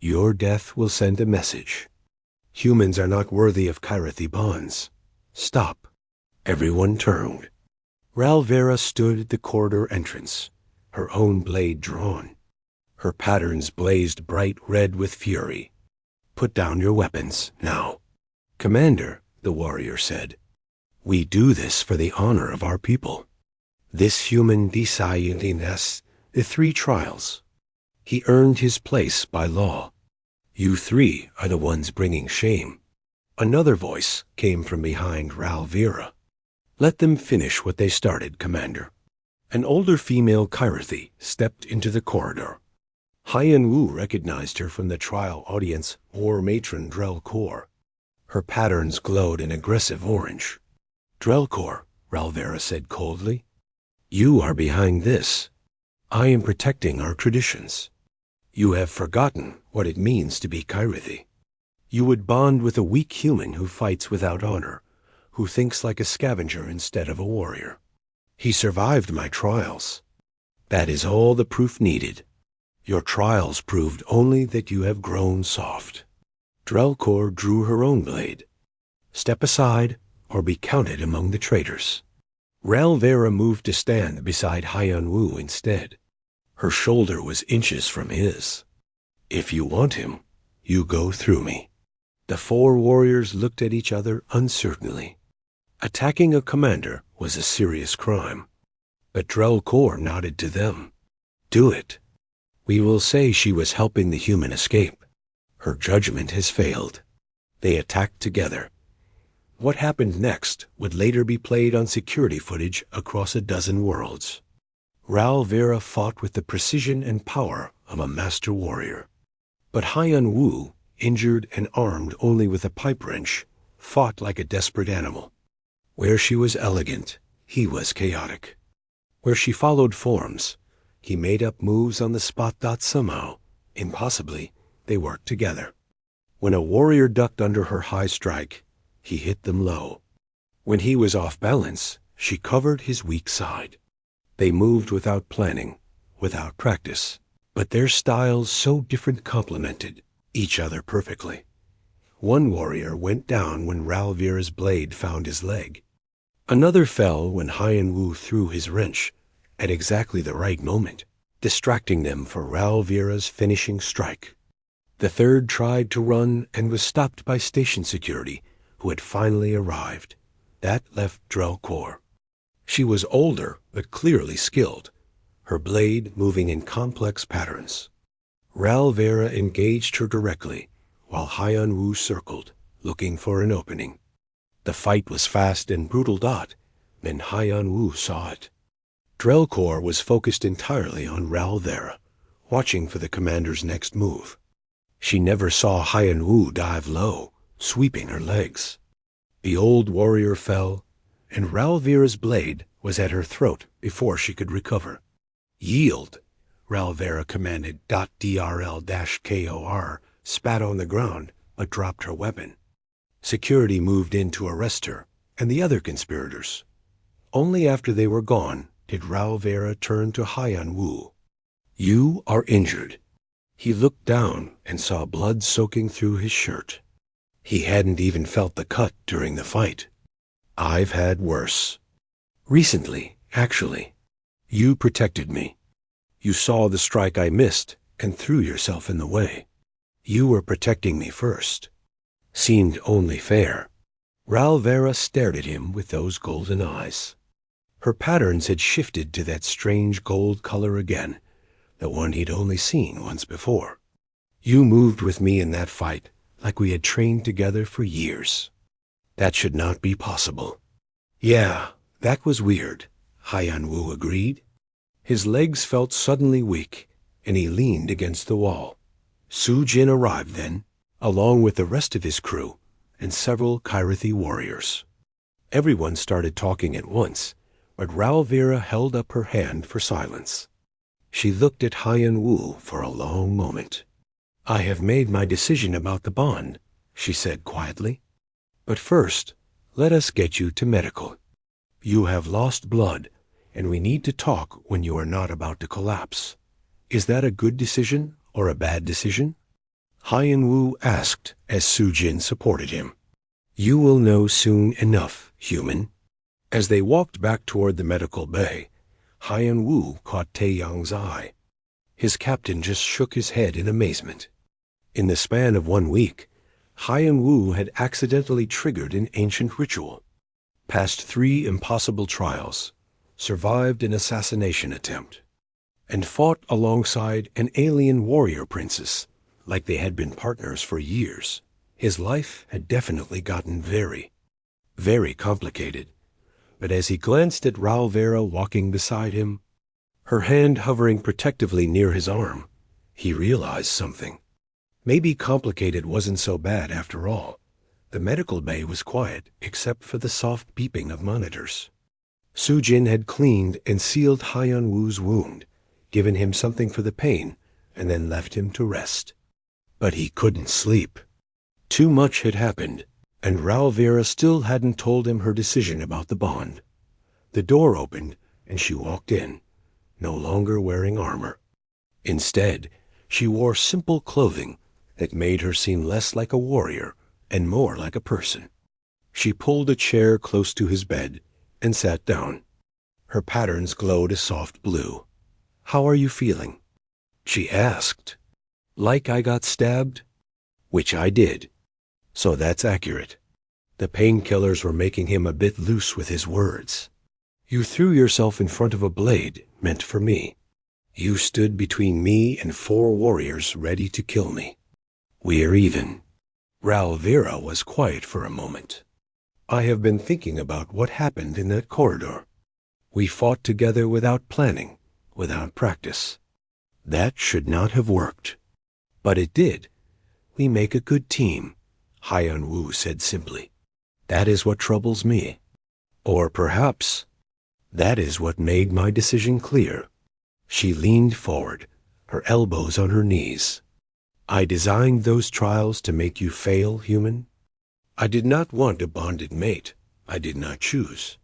Your death will send a message. Humans are not worthy of Kyrathi bonds. Stop. Everyone turned. Ralvera stood at the corridor entrance, her own blade drawn. Her patterns blazed bright red with fury. Put down your weapons, now. Commander, the warrior said, we do this for the honor of our people. This human decided the 3 trials. He earned his place by law. You 3 are the ones bringing shame. Another voice came from behind Ralvera. Let them finish what they started, Commander. An older female Kyrathi stepped into the corridor. Hyan Wu recognized her from the trial audience War Matron Drelkor. Her patterns glowed an aggressive orange. Drelkor, Ralvera said coldly, you are behind this. I am protecting our traditions. You have forgotten what it means to be Kyrathi. You would bond with a weak human who fights without honor, who thinks like a scavenger instead of a warrior. He survived my trials. That is all the proof needed. Your trials proved only that you have grown soft. Drelkor drew her own blade. Step aside or be counted among the traitors. Ralvera moved to stand beside Hyan Wu instead. Her shoulder was inches from his. If you want him, you go through me. The 4 warriors looked at each other uncertainly. Attacking a commander was a serious crime. But Drelkor nodded to them. Do it. We will say she was helping the human escape. Her judgment has failed. They attacked together. What happened next would later be played on security footage across a dozen worlds. Ralvera fought with the precision and power of a master warrior. But Hyan Wu, injured and armed only with a pipe wrench, fought like a desperate animal. Where she was elegant, he was chaotic. Where she followed forms, he made up moves on the spot. Somehow, impossibly, they worked together. When a warrior ducked under her high strike, he hit them low. When he was off balance, she covered his weak side. They moved without planning, without practice, but their styles so different complemented each other perfectly. One warrior went down when Ralvera's blade found his leg. Another fell when Hyan Wu threw his wrench at exactly the right moment, distracting them for Ralvera's finishing strike. The third tried to run and was stopped by station security, who had finally arrived. That left Drelkor. She was older, but clearly skilled, her blade moving in complex patterns. Ralvera engaged her directly, while Hyan Wu circled, looking for an opening. The fight was fast and brutal. Then Hyan Wu saw it. Drelkor was focused entirely on Ralvera, watching for the commander's next move. She never saw Hyan Wu dive low, sweeping her legs. The old warrior fell, and Ralvera's blade was at her throat before she could recover. Yield, Ralvera commanded. DRL-KOR spat on the ground, but dropped her weapon. Security moved in to arrest her and the other conspirators. Only after they were gone did Ralvera turn to Hyan Wu. You are injured. He looked down and saw blood soaking through his shirt. He hadn't even felt the cut during the fight. I've had worse. Recently, actually. You protected me. You saw the strike I missed and threw yourself in the way. You were protecting me first. Seemed only fair. Ralvera stared at him with those golden eyes. Her patterns had shifted to that strange gold color again, the one he'd only seen once before. You moved with me in that fight like we had trained together for years. That should not be possible. Yeah, that was weird, Haiyan Wu agreed. His legs felt suddenly weak, and he leaned against the wall. Su Jin arrived then, along with the rest of his crew and several Kyrithi warriors. Everyone started talking at once, but Ralvira held up her hand for silence. She looked at Haiyan Wu for a long moment. I have made my decision about the bond, she said quietly. But first, let us get you to medical. You have lost blood, and we need to talk when you are not about to collapse. Is that a good decision or a bad decision? Haiyan Wu asked as Su Jin supported him. You will know soon enough, human. As they walked back toward the medical bay, Haiyan Wu caught Taeyang's eye. His captain just shook his head in amazement. In the span of 1 week, Haiyan Wu had accidentally triggered an ancient ritual, passed 3 impossible trials, survived an assassination attempt, and fought alongside an alien warrior princess like they had been partners for years. His life had definitely gotten very, very complicated. But as he glanced at Ralvira walking beside him, her hand hovering protectively near his arm, he realized something. Maybe complicated wasn't so bad after all. The medical bay was quiet except for the soft beeping of monitors. Su Jin had cleaned and sealed Haiyan Wu's wound, given him something for the pain, and then left him to rest. But he couldn't sleep. Too much had happened, and Ralvira still hadn't told him her decision about the bond. The door opened, and she walked in, no longer wearing armor. Instead, she wore simple clothing that made her seem less like a warrior and more like a person. She pulled a chair close to his bed and sat down. Her patterns glowed a soft blue. How are you feeling? She asked. Like I got stabbed? Which I did. So that's accurate. The painkillers were making him a bit loose with his words. You threw yourself in front of a blade meant for me. You stood between me and 4 warriors ready to kill me. We're even. Ralvira was quiet for a moment. I have been thinking about what happened in that corridor. We fought together without planning, without practice. That should not have worked. But it did. We make a good team, Haiyan Wu said simply. That is what troubles me. Or perhaps that is what made my decision clear. She leaned forward, her elbows on her knees. I designed those trials to make you fail, human. I did not want a bonded mate I did not choose.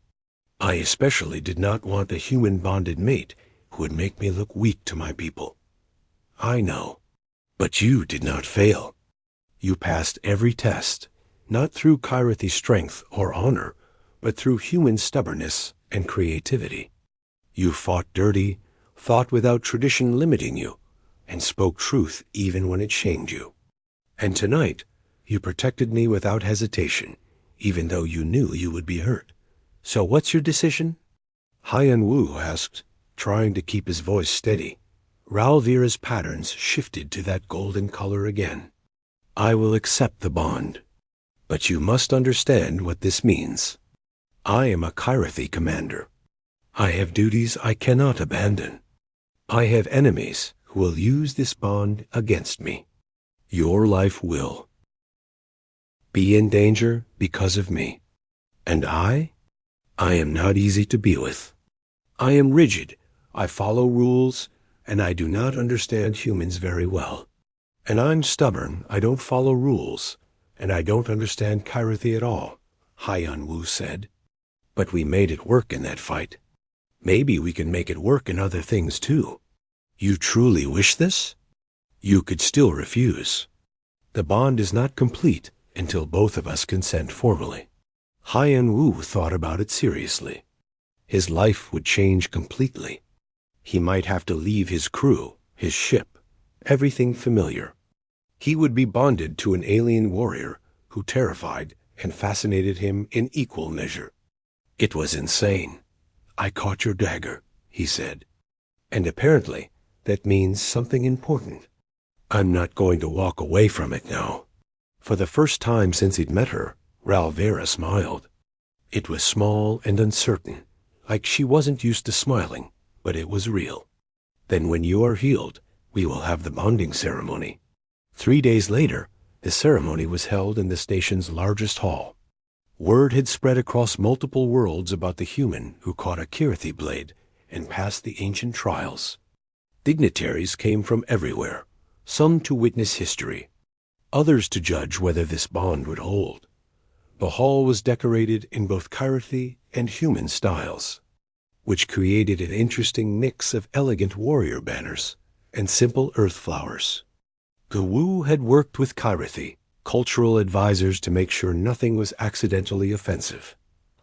I especially did not want a human bonded mate who would make me look weak to my people. I know. But you did not fail. You passed every test, not through Kyrithi strength or honor, but through human stubbornness and creativity. You fought dirty, thought without tradition limiting you, and spoke truth even when it shamed you. And tonight, you protected me without hesitation, even though you knew you would be hurt. So what's your decision? Haiyan Wu asked, trying to keep his voice steady. Ralvira's patterns shifted to that golden color again. I will accept the bond. But you must understand what this means. I am a Kyrithi commander. I have duties I cannot abandon. I have enemies who will use this bond against me. Your life will be in danger because of me. And I am not easy to be with. I am rigid. I follow rules, and I do not understand humans very well. And I'm stubborn. I don't follow rules, and I don't understand Kyrithi at all, Haiyan Wu said. But we made it work in that fight. Maybe we can make it work in other things too. You truly wish this? You could still refuse. The bond is not complete until both of us consent formally. Haiyan Wu thought about it seriously. His life would change completely. He might have to leave his crew, his ship, everything familiar. He would be bonded to an alien warrior who terrified and fascinated him in equal measure. It was insane. I caught your dagger, he said. And apparently, that means something important. I'm not going to walk away from it now." For the first time since he'd met her, Ralvera smiled. It was small and uncertain, like she wasn't used to smiling, but it was real. "Then when you are healed, we will have the bonding ceremony." 3 days later, the ceremony was held in the station's largest hall. Word had spread across multiple worlds about the human who caught a Kirathi blade and passed the ancient trials. Dignitaries came from everywhere, some to witness history, others to judge whether this bond would hold. The hall was decorated in both Kirathi and human styles, which created an interesting mix of elegant warrior banners and simple earth flowers. Gawu had worked with Kirathi, cultural advisors, to make sure nothing was accidentally offensive.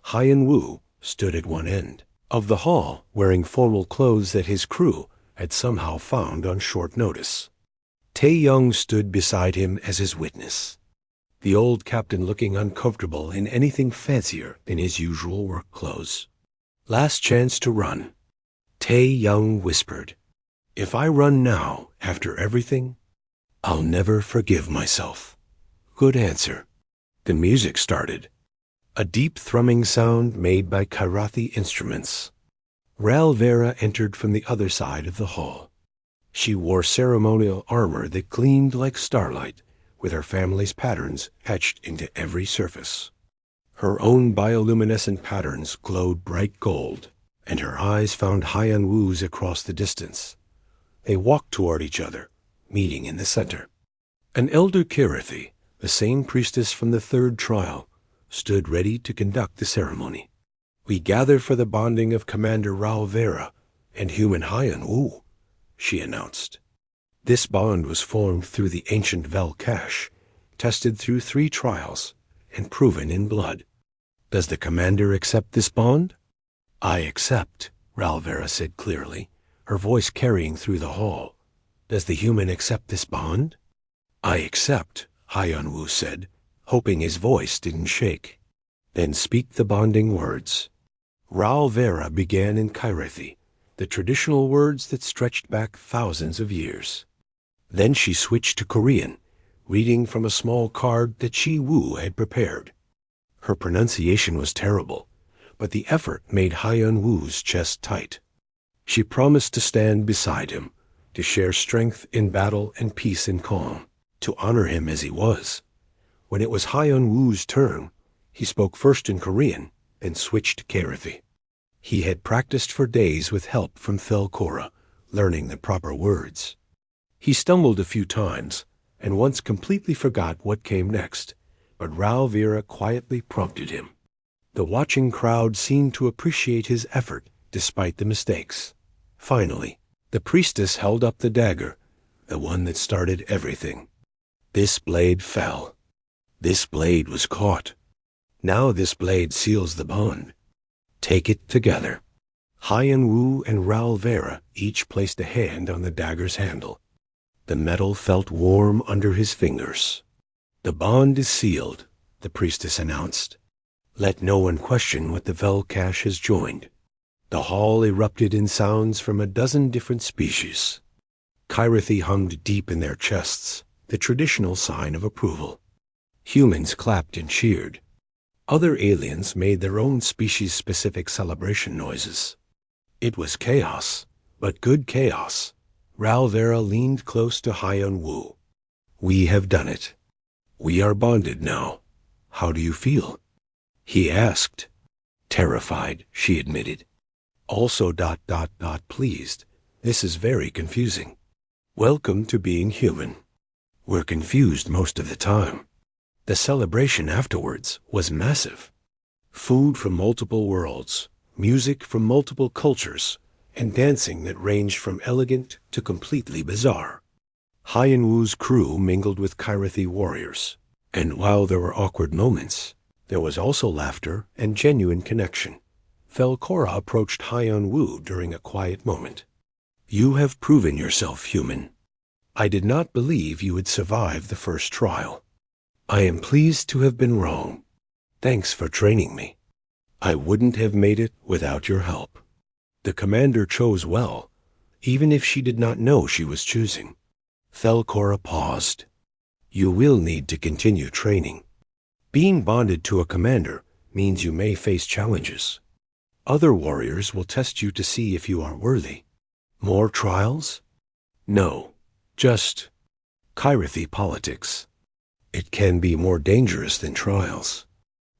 Hyan Wu stood at one end of the hall, wearing formal clothes that his crew had somehow found on short notice. Tae Young stood beside him as his witness, the old captain looking uncomfortable in anything fancier than his usual work clothes. "Last chance to run," Tae Young whispered. "If I run now, after everything, I'll never forgive myself." "Good answer." The music started, a deep thrumming sound made by Kirathi instruments. Ralvera entered from the other side of the hall. She wore ceremonial armor that gleamed like starlight, with her family's patterns etched into every surface. Her own bioluminescent patterns glowed bright gold, and her eyes found Hyan Wu's across the distance. They walked toward each other, meeting in the center. An elder Kirathi, the same priestess from the third trial, stood ready to conduct the ceremony. "We gather for the bonding of Commander Ralvera and human Hyan Wu," she announced. This bond was formed through the ancient Vel-Cache, tested through 3 trials, and proven in blood. "Does the commander accept this bond?" "I accept," Ralvera said clearly, her voice carrying through the hall. "Does the human accept this bond?" "I accept," Hyan Wu said, hoping his voice didn't shake. "Then speak the bonding words." Ralvera began in Kirathi, the traditional words that stretched back thousands of years. Then she switched to Korean, reading from a small card that Chi Wu had prepared. Her pronunciation was terrible, but the effort made Hyan Wu's chest tight. She promised to stand beside him, to share strength in battle and peace in calm, to honor him as he was. When it was Hyan Wu's turn, he spoke first in Korean, then switched to Kirathi. He had practiced for days with help from Thelcora, learning the proper words. He stumbled a few times, and once completely forgot what came next, but Ralvera quietly prompted him. The watching crowd seemed to appreciate his effort despite the mistakes. Finally, the priestess held up the dagger, the one that started everything. This blade fell. This blade was caught. Now this blade seals the bond. Take it together. Hyan Wu and Ralvera each placed a hand on the dagger's handle. The metal felt warm under his fingers. "The bond is sealed," the priestess announced. "Let no one question what the Vel-Cache has joined." The hall erupted in sounds from a dozen different species. Kirathi hummed deep in their chests, the traditional sign of approval. Humans clapped and cheered. Other aliens made their own species-specific celebration noises. It was chaos, but good chaos. Ralvera leaned close to Hyan Wu. "We have done it. We are bonded now. How do you feel?" he asked. "Terrified," she admitted. "Also ... pleased. This is very confusing. Welcome to being human. We're confused most of the time." The celebration afterwards was massive. Food from multiple worlds, music from multiple cultures, and dancing that ranged from elegant to completely bizarre. Hyan Wu's crew mingled with Kirathi warriors, and while there were awkward moments, there was also laughter and genuine connection. Thelcora approached Hyan Wu during a quiet moment. "You have proven yourself human. I did not believe you would survive the first trial. I am pleased to have been wrong. Thanks for training me. I wouldn't have made it without your help. The commander chose well. even if she did not know she was choosing. Thelcora paused. You will need to continue training. Being bonded to a commander means you may face challenges. Other warriors will test you to see if you are worthy. More trials? No, just Kyrathi politics. It can be more dangerous than trials.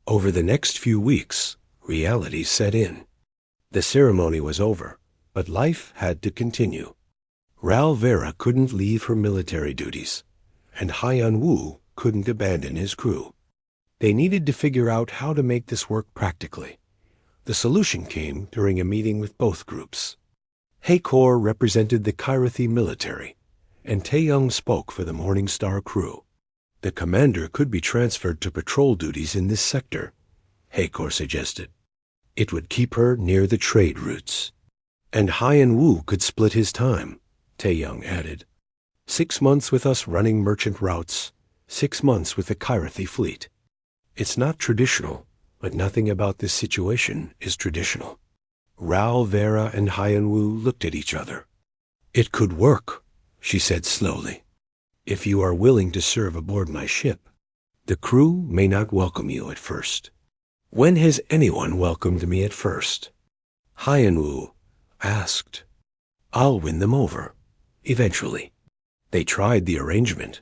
Over the next few weeks, reality set in. The ceremony was over, but life had to continue. Ral Vera couldn't leave her military duties, and Haiyan Wu couldn't abandon his crew. They needed to figure out how to make this work practically. The solution came during a meeting with both groups. Haykor represented the Kyrathi military, and Taeyong spoke for the Morning Star crew. The commander could be transferred to patrol duties in this sector, Haykor suggested. It would keep her near the trade routes. And Haiyan Wu could split his time, Taeyong added. 6 months with us running merchant routes, 6 months with the Kyrathi fleet. It's not traditional, but nothing about this situation is traditional. Ral Vera and Haiyan Wu looked at each other. It could work, she said slowly, if you are willing to serve aboard my ship. The crew may not welcome you at first. When has anyone welcomed me at first? Haiyan Wu asked. I'll win them over, eventually. They tried the arrangement.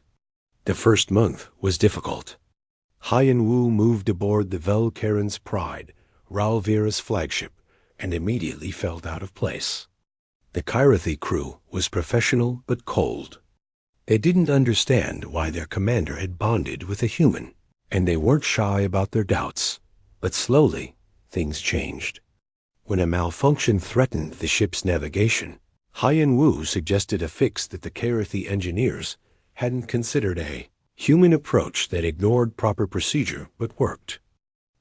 The first month was difficult. Haiyan Wu moved aboard the Velkaren's Pride, Ral Vera's flagship, and immediately felt out of place. The Kyrathi crew was professional but cold. They didn't understand why their commander had bonded with a human, and they weren't shy about their doubts. But slowly, things changed. When a malfunction threatened the ship's navigation, Haiyan Wu suggested a fix that the Kyrathi engineers hadn't considered, a human approach that ignored proper procedure but worked.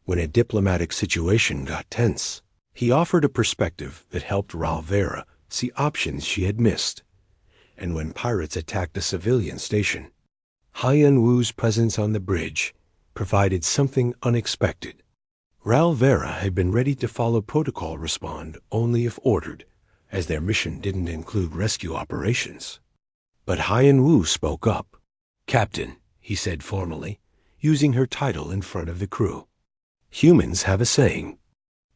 When a diplomatic situation got tense, he offered a perspective that helped Ral Vera see options she had missed. And when pirates attacked a civilian station, Haiyan Wu's presence on the bridge provided something unexpected. Ral Vera had been ready to follow protocol respond only if ordered, as their mission didn't include rescue operations. But Haiyan Wu spoke up. Captain, he said formally, using her title in front of the crew. Humans have a saying.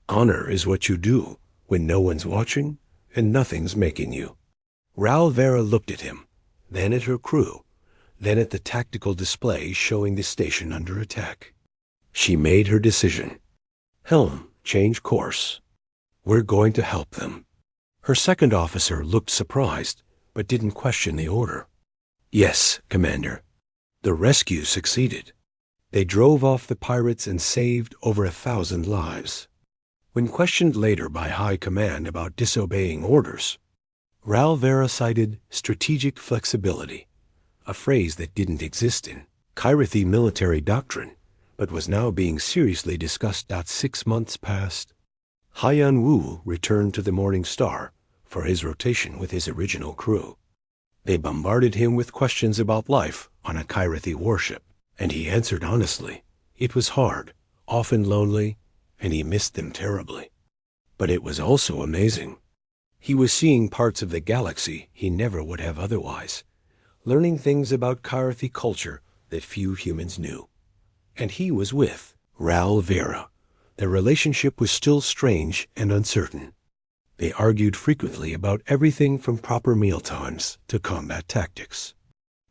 Honor is what you do when no one's watching and nothing's making you. Ral Vera looked at him, then at her crew, then at the tactical display showing the station under attack. She made her decision. Helm, change course. We're going to help them. Her second officer looked surprised, but didn't question the order. Yes, Commander. The rescue succeeded. They drove off the pirates and saved over 1,000 lives. When questioned later by High Command about disobeying orders, Ral Vera cited strategic flexibility, a phrase that didn't exist in Kyrathi military doctrine, but was now being seriously discussed. 6 months passed. Haiyan Wu returned to the Morning Star for his rotation with his original crew. They bombarded him with questions about life on a Kyrathi warship, and he answered honestly. It was hard, often lonely, and he missed them terribly. But it was also amazing. He was seeing parts of the galaxy he never would have otherwise, learning things about Kyrathi culture that few humans knew. And he was with Ral Vera. Their relationship was still strange and uncertain. They argued frequently about everything from proper mealtimes to combat tactics.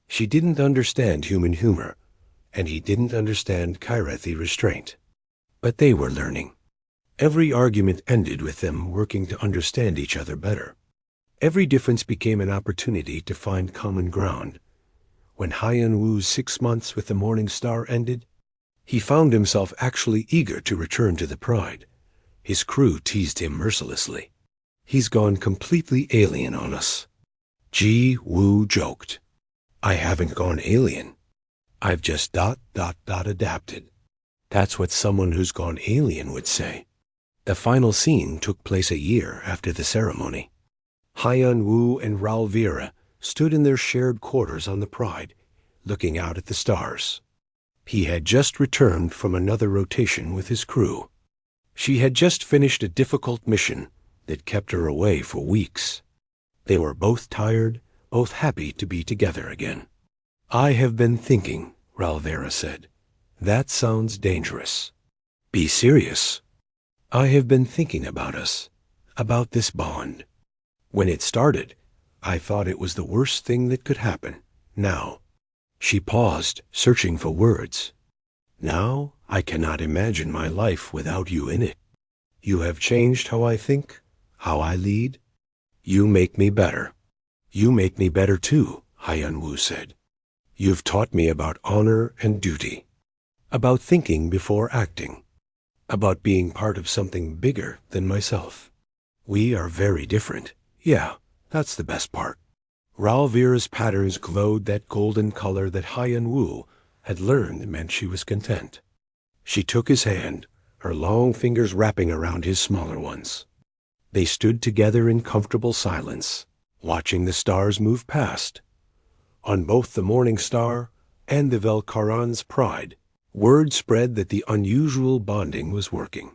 She didn't understand human humor, and he didn't understand Kyrathi restraint. But they were learning. Every argument ended with them working to understand each other better. Every difference became an opportunity to find common ground. When Haiyan Wu's 6 months with the Morning Star ended, he found himself actually eager to return to the Pride. His crew teased him mercilessly. He's gone completely alien on us. Ji Wu joked. I haven't gone alien. I've just ... adapted. That's what someone who's gone alien would say. The final scene took place a year after the ceremony. Haiyan Wu and Ral Vera stood in their shared quarters on the Pride, looking out at the stars. He had just returned from another rotation with his crew. She had just finished a difficult mission that kept her away for weeks. They were both tired, both happy to be together again. "I have been thinking," Ralvera said. "That sounds dangerous." "Be serious." "I have been thinking about us, about this bond. When it started, I thought it was the worst thing that could happen. Now—" She paused, searching for words. "Now I cannot imagine my life without you in it. You have changed how I think, how I lead. You make me better." "You make me better too," Hyun-woo said. "You've taught me about honor and duty, about thinking before acting, about being part of something bigger than myself. We are very different. Yeah, that's the best part." Ralvera's patterns glowed that golden color that Hyun-woo had learned meant she was content. She took his hand, her long fingers wrapping around his smaller ones. They stood together in comfortable silence, watching the stars move past. On both the Morning Star and the Velkaran's Pride, word spread that the unusual bonding was working.